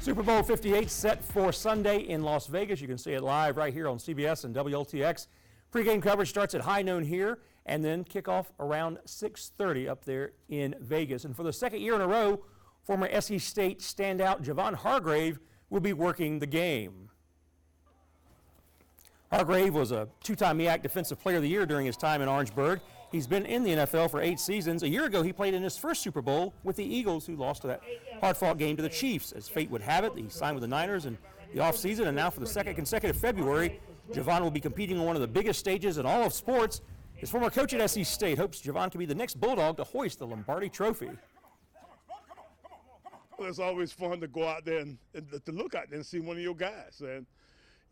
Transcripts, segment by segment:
Super Bowl 58 set for Sunday in Las Vegas. You can see it live right here on CBS and WLTX. Pre-game coverage starts at high noon here, and then kickoff around 6:30 up there in Vegas. And for the second year in a row, former SC State standout Javon Hargrave will be working the game. Hargrave was a two-time MEAC Defensive Player of the Year during his time in Orangeburg. He's been in the NFL for 8 seasons. A year ago, he played in his first Super Bowl with the Eagles, who lost that hard-fought game to the Chiefs. As fate would have it, he signed with the Niners in the offseason, and now for the second consecutive February, Javon will be competing on one of the biggest stages in all of sports. His former coach at SC State hopes Javon can be the next Bulldog to hoist the Lombardi Trophy. Well, it's always fun to go out there and to look out there and see one of your guys. And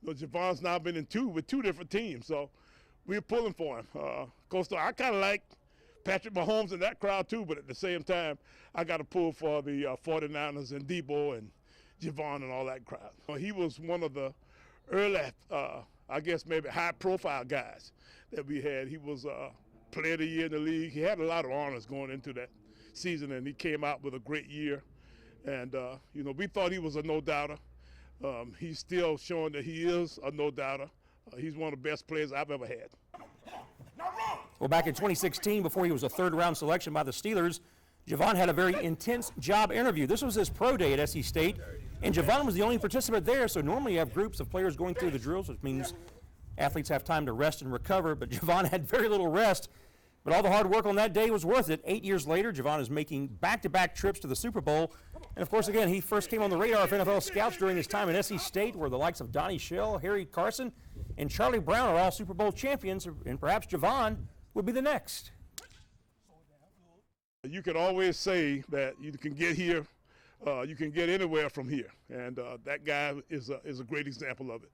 you know, Javon's now been in with two different teams, so we're pulling for him. I kind of like Patrick Mahomes in that crowd too, but at the same time, I got to pull for the 49ers and Debo and Javon and all that crowd. He was one of the early, I guess maybe high-profile guys that we had. He was Player of the Year in the league. He had a lot of honors going into that season, and he came out with a great year. And, you know, we thought he was a no-doubter. He's still showing that he is a no-doubter. He's one of the best players I've ever had. Well, back in 2016, before he was a third-round selection by the Steelers, Javon had a very intense job interview. This was his pro day at SC State, and Javon was the only participant there, so normally you have groups of players going through the drills, which means athletes have time to rest and recover, but Javon had very little rest. But all the hard work on that day was worth it. 8 years later, Javon is making back-to-back trips to the Super Bowl. And, of course, again, he first came on the radar of NFL scouts during his time at SC State, where the likes of Donnie Shell, Harry Carson, and Charlie Brown are all Super Bowl champions, and perhaps Javon would be the next. You can always say that you can get here, you can get anywhere from here, and that guy is a great example of it.